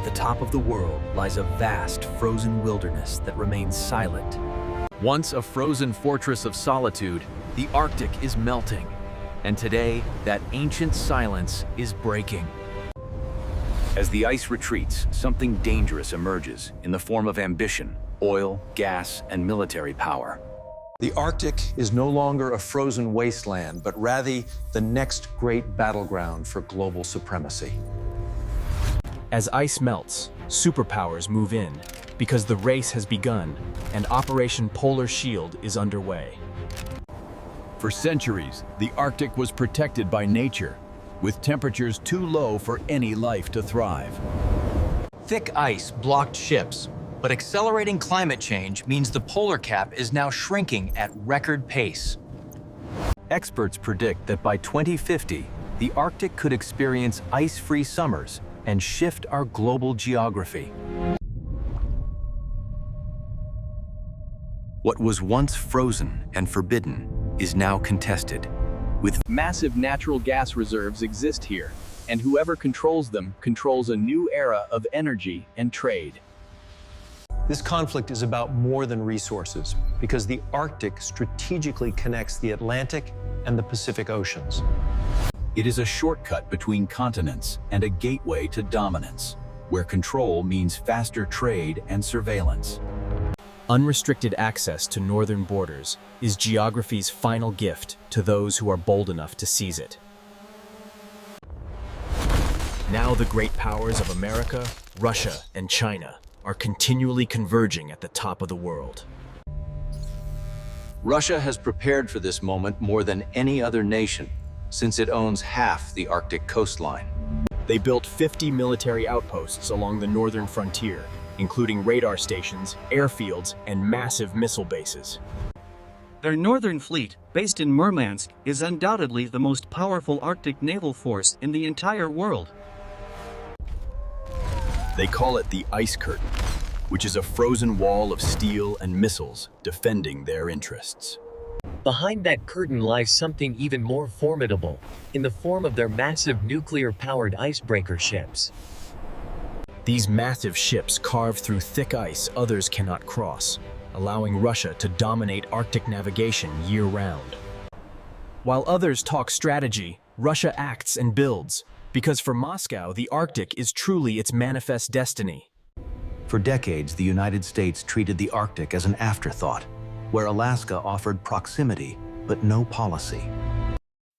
At the top of the world lies a vast frozen wilderness that remains silent. Once a frozen fortress of solitude, the Arctic is melting. And today, that ancient silence is breaking. As the ice retreats, something dangerous emerges in the form of ambition, oil, gas, and military power. The Arctic is no longer a frozen wasteland, but rather the next great battleground for global supremacy. As ice melts, superpowers move in, because the race has begun and Operation Polar Shield is underway. For centuries, the Arctic was protected by nature, with temperatures too low for any life to thrive. Thick ice blocked ships, but accelerating climate change means the polar cap is now shrinking at record pace. Experts predict that by 2050, the Arctic could experience ice-free summers and shift our global geography. What was once frozen and forbidden is now contested. With massive natural gas reserves exist here, and whoever controls them controls a new era of energy and trade. This conflict is about more than resources, because the Arctic strategically connects the Atlantic and the Pacific Oceans. It is a shortcut between continents and a gateway to dominance, where control means faster trade and surveillance. Unrestricted access to northern borders is geography's final gift to those who are bold enough to seize it. Now the great powers of America, Russia, and China are continually converging at the top of the world. Russia has prepared for this moment more than any other nation, since it owns half the Arctic coastline. They built 50 military outposts along the northern frontier, including radar stations, airfields, and massive missile bases. Their northern fleet, based in Murmansk, is undoubtedly the most powerful Arctic naval force in the entire world. They call it the Ice Curtain, which is a frozen wall of steel and missiles defending their interests. Behind that curtain lies something even more formidable, in the form of their massive nuclear-powered icebreaker ships. These massive ships carve through thick ice others cannot cross, allowing Russia to dominate Arctic navigation year-round. While others talk strategy, Russia acts and builds, because for Moscow, the Arctic is truly its manifest destiny. For decades, the United States treated the Arctic as an afterthought, where Alaska offered proximity, but no policy.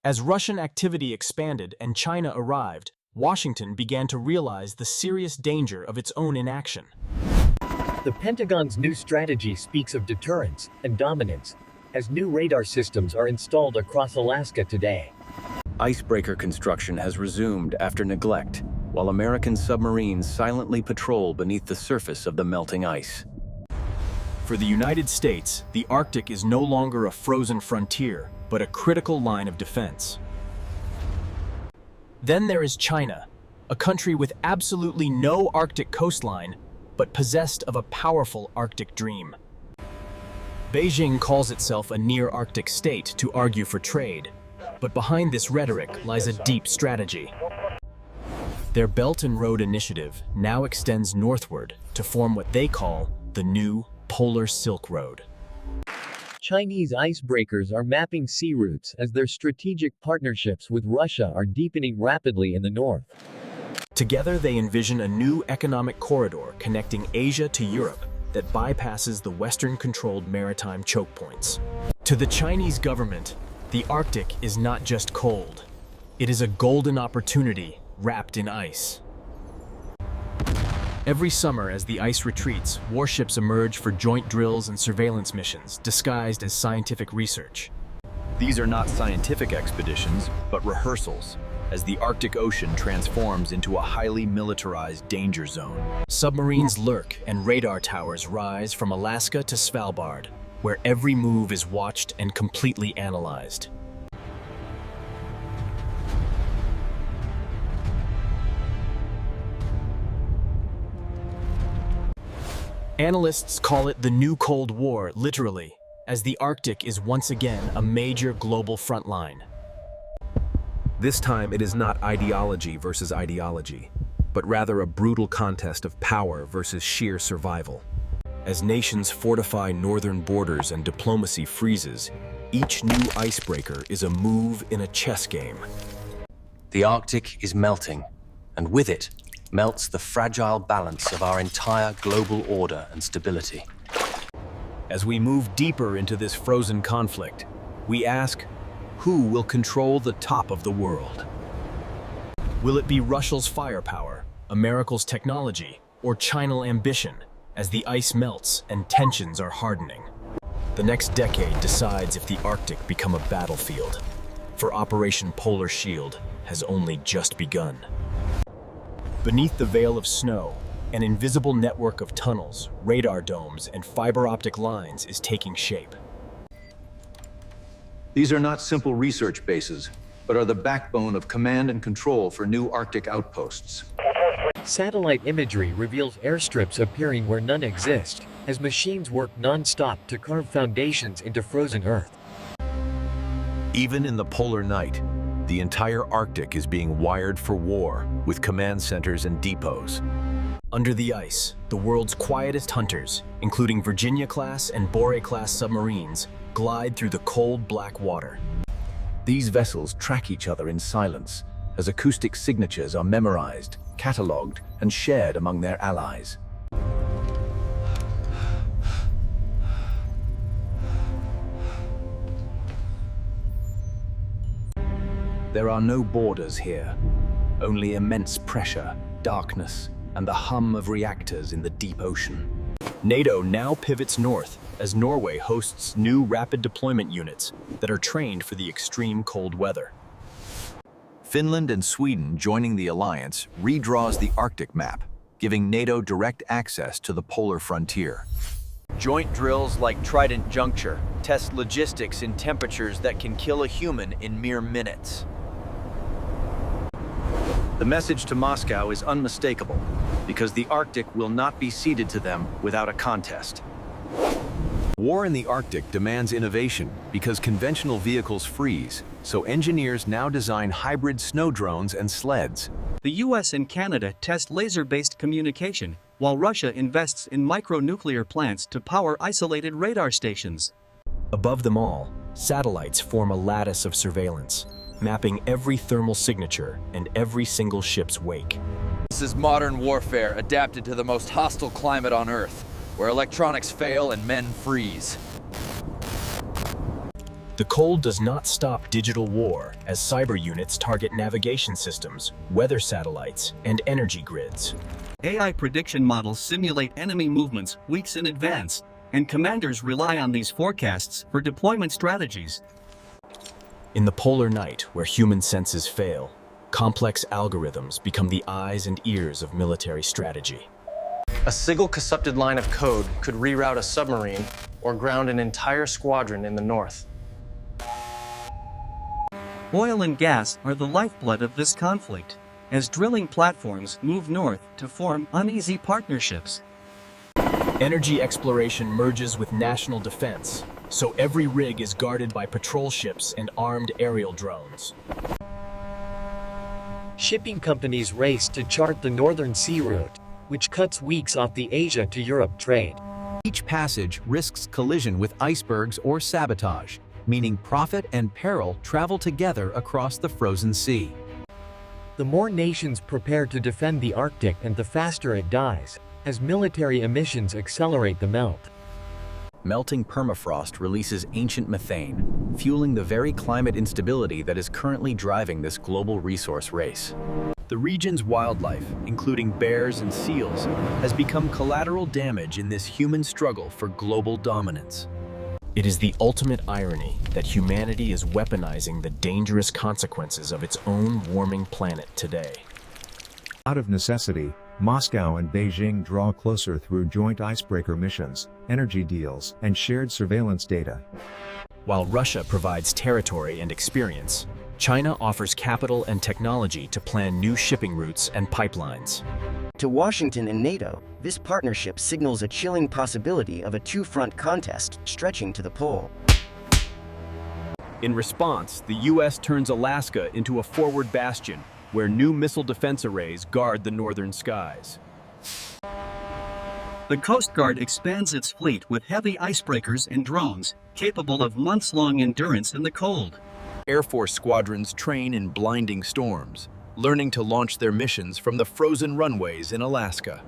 As Russian activity expanded and China arrived, Washington began to realize the serious danger of its own inaction. The Pentagon's new strategy speaks of deterrence and dominance, as new radar systems are installed across Alaska today. Icebreaker construction has resumed after neglect, while American submarines silently patrol beneath the surface of the melting ice. For the United States, the Arctic is no longer a frozen frontier, but a critical line of defense. Then there is China, a country with absolutely no Arctic coastline, but possessed of a powerful Arctic dream. Beijing calls itself a near-Arctic state to argue for trade, but behind this rhetoric lies a deep strategy. Their Belt and Road Initiative now extends northward to form what they call the new Polar Silk Road. Chinese icebreakers are mapping sea routes as their strategic partnerships with Russia are deepening rapidly in the north. Together, they envision a new economic corridor connecting Asia to Europe that bypasses the Western-controlled maritime choke points. To the Chinese government, the Arctic is not just cold. It is a golden opportunity wrapped in ice. Every summer, as the ice retreats, warships emerge for joint drills and surveillance missions, disguised as scientific research. These are not scientific expeditions, but rehearsals, as the Arctic Ocean transforms into a highly militarized danger zone. Submarines lurk and radar towers rise from Alaska to Svalbard, where every move is watched and completely analyzed. Analysts call it the new Cold War, literally, as the Arctic is once again a major global frontline. This time, it is not ideology versus ideology. but rather a brutal contest of power versus sheer survival. As nations fortify northern borders and diplomacy freezes, each new icebreaker is a move in a chess game. The Arctic is melting, and with it, melts the fragile balance of our entire global order and stability. As we move deeper into this frozen conflict, we ask, who will control the top of the world? Will it be Russia's firepower, America's technology, or China's ambition as the ice melts and tensions are hardening? The next decade decides if the Arctic become a battlefield, for Operation Polar Shield has only just begun. Beneath the veil of snow, an invisible network of tunnels, radar domes, and fiber optic lines is taking shape. These are not simple research bases, but are the backbone of command and control for new Arctic outposts. Satellite imagery reveals airstrips appearing where none exist, as machines work non-stop to carve foundations into frozen Earth. Even in the polar night, the entire Arctic is being wired for war, with command centers and depots. Under the ice, the world's quietest hunters, including Virginia-class and Boré-class submarines, glide through the cold black water. These vessels track each other in silence, as acoustic signatures are memorized, catalogued, and shared among their allies. There are no borders here, only immense pressure, darkness, and the hum of reactors in the deep ocean. NATO now pivots north as Norway hosts new rapid deployment units that are trained for the extreme cold weather. Finland and Sweden joining the alliance redraws the Arctic map, giving NATO direct access to the polar frontier. Joint drills like Trident Juncture test logistics in temperatures that can kill a human in mere minutes. The message to Moscow is unmistakable, because the Arctic will not be ceded to them without a contest. War in the Arctic demands innovation because conventional vehicles freeze, so engineers now design hybrid snow drones and sleds. The US and Canada test laser-based communication, while Russia invests in micronuclear plants to power isolated radar stations. Above them all, satellites form a lattice of surveillance, mapping every thermal signature and every single ship's wake. This is modern warfare adapted to the most hostile climate on Earth, where electronics fail and men freeze. The cold does not stop digital war as cyber units target navigation systems, weather satellites, and energy grids. AI prediction models simulate enemy movements weeks in advance, and commanders rely on these forecasts for deployment strategies. In the polar night, where human senses fail, complex algorithms become the eyes and ears of military strategy. A single concepted line of code could reroute a submarine or ground an entire squadron in the north. Oil and gas are the lifeblood of this conflict, as drilling platforms move north to form uneasy partnerships. Energy exploration merges with national defense, so every rig is guarded by patrol ships and armed aerial drones. Shipping companies race to chart the northern sea route, which cuts weeks off the Asia to Europe trade. Each passage risks collision with icebergs or sabotage, meaning profit and peril travel together across the frozen sea. The more nations prepare to defend the Arctic and the faster it dies, as military emissions accelerate the melt. Melting permafrost releases ancient methane, fueling the very climate instability that is currently driving this global resource race. The region's wildlife, including bears and seals, has become collateral damage in this human struggle for global dominance. It is the ultimate irony that humanity is weaponizing the dangerous consequences of its own warming planet today. Out of necessity, Moscow and Beijing draw closer through joint icebreaker missions, energy deals, and shared surveillance data. While Russia provides territory and experience, China offers capital and technology to plan new shipping routes and pipelines. To Washington and NATO, this partnership signals a chilling possibility of a two-front contest stretching to the pole. In response, the US turns Alaska into a forward bastion, where new missile defense arrays guard the northern skies. The Coast Guard expands its fleet with heavy icebreakers and drones, capable of months-long endurance in the cold. Air Force squadrons train in blinding storms, learning to launch their missions from the frozen runways in Alaska.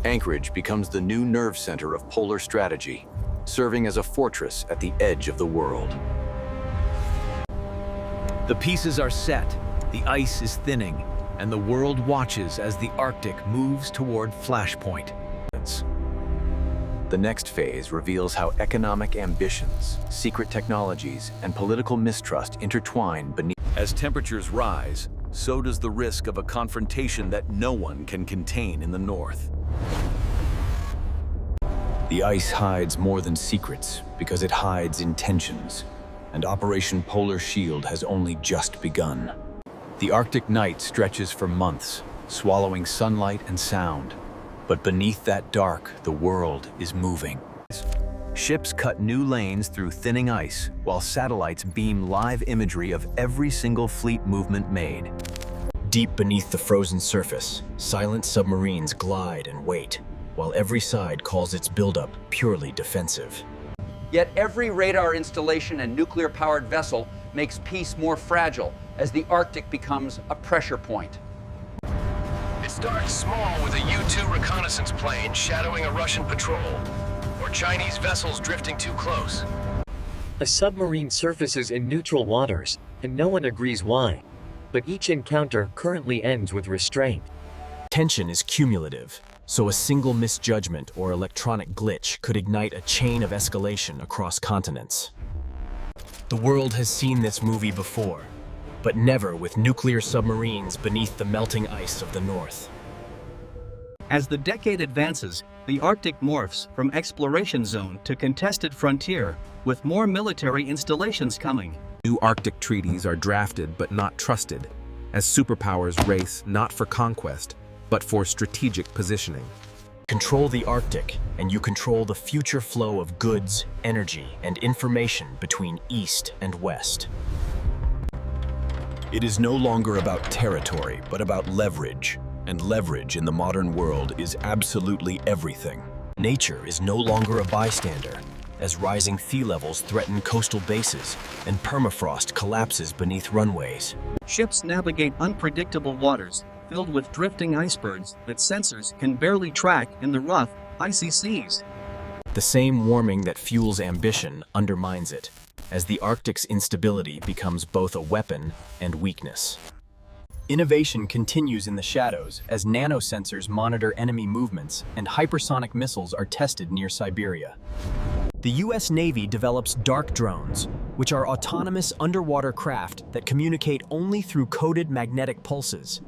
Anchorage becomes the new nerve center of polar strategy, serving as a fortress at the edge of the world. The pieces are set, the ice is thinning, and the world watches as the Arctic moves toward Flashpoint. The next phase reveals how economic ambitions, secret technologies, and political mistrust intertwine beneath. As temperatures rise, so does the risk of a confrontation that no one can contain in the north. The ice hides more than secrets because it hides intentions, and Operation Polar Shield has only just begun. The Arctic night stretches for months, swallowing sunlight and sound. But beneath that dark, the world is moving. Ships cut new lanes through thinning ice, while satellites beam live imagery of every single fleet movement made. Deep beneath the frozen surface, silent submarines glide and wait, while every side calls its buildup purely defensive. Yet every radar installation and nuclear-powered vessel makes peace more fragile as the Arctic becomes a pressure point. It starts small with a U-2 reconnaissance plane shadowing a Russian patrol, or Chinese vessels drifting too close. A submarine surfaces in neutral waters, and no one agrees why. But each encounter currently ends with restraint. Tension is cumulative, so a single misjudgment or electronic glitch could ignite a chain of escalation across continents. The world has seen this movie before, but never with nuclear submarines beneath the melting ice of the North. As the decade advances, the Arctic morphs from exploration zone to contested frontier, with more military installations coming. New Arctic treaties are drafted but not trusted, as superpowers race not for conquest, but for strategic positioning. Control the Arctic, and you control the future flow of goods, energy, and information between East and West. It is no longer about territory, but about leverage. And leverage in the modern world is absolutely everything. Nature is no longer a bystander, as rising sea levels threaten coastal bases and permafrost collapses beneath runways. Ships navigate unpredictable waters, filled with drifting icebergs that sensors can barely track in the rough, icy seas. The same warming that fuels ambition undermines it, as the Arctic's instability becomes both a weapon and weakness. Innovation continues in the shadows as nanosensors monitor enemy movements and hypersonic missiles are tested near Siberia. The US Navy develops dark drones, which are autonomous underwater craft that communicate only through coded magnetic pulses.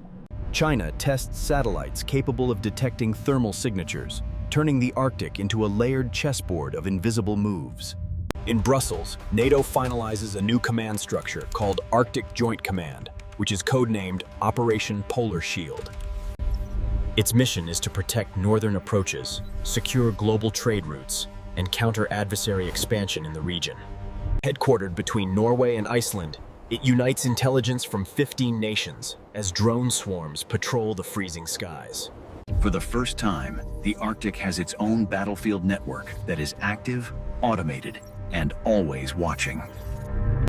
China tests satellites capable of detecting thermal signatures, turning the Arctic into a layered chessboard of invisible moves. In Brussels, NATO finalizes a new command structure called Arctic Joint Command, which is codenamed Operation Polar Shield. Its mission is to protect northern approaches, secure global trade routes, and counter adversary expansion in the region. Headquartered between Norway and Iceland, it unites intelligence from 15 nations as drone swarms patrol the freezing skies. For the first time, the Arctic has its own battlefield network that is active, automated, and always watching.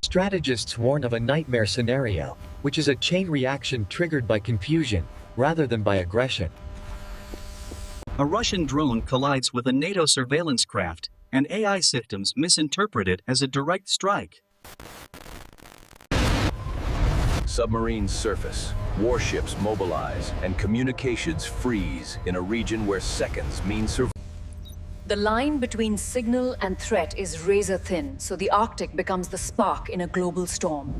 Strategists warn of a nightmare scenario, which is a chain reaction triggered by confusion, rather than by aggression. A Russian drone collides with a NATO surveillance craft, and AI systems misinterpret it as a direct strike. Submarines surface, warships mobilize, and communications freeze in a region where seconds mean survival. The line between signal and threat is razor thin, so the Arctic becomes the spark in a global storm.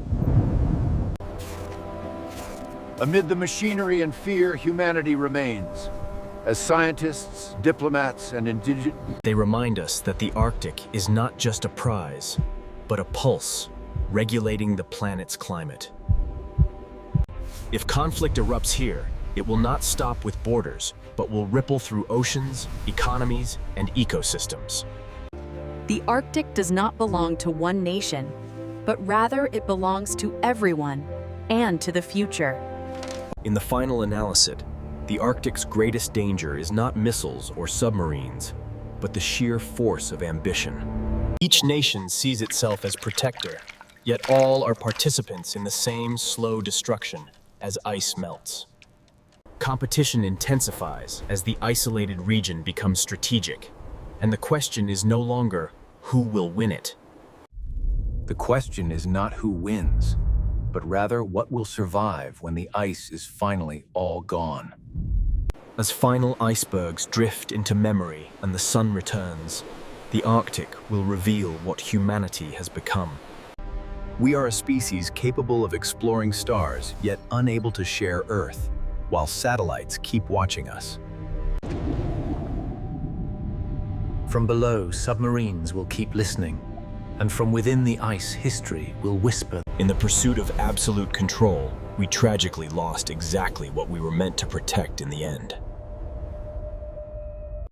Amid the machinery and fear, humanity remains. As scientists, diplomats, and indigenous... They remind us that the Arctic is not just a prize, but a pulse, regulating the planet's climate. If conflict erupts here, it will not stop with borders, but will ripple through oceans, economies, and ecosystems. The Arctic does not belong to one nation, but rather it belongs to everyone, and to the future. In the final analysis, the Arctic's greatest danger is not missiles or submarines, but the sheer force of ambition. Each nation sees itself as protector, yet all are participants in the same slow destruction as ice melts. Competition intensifies as the isolated region becomes strategic, and the question is no longer who will win it. The question is not who wins, but rather what will survive when the ice is finally all gone. As final icebergs drift into memory and the sun returns, the Arctic will reveal what humanity has become. We are a species capable of exploring stars, yet unable to share Earth, while satellites keep watching us. From below, submarines will keep listening, and from within the ice, history will whisper. In the pursuit of absolute control, we tragically lost exactly what we were meant to protect in the end.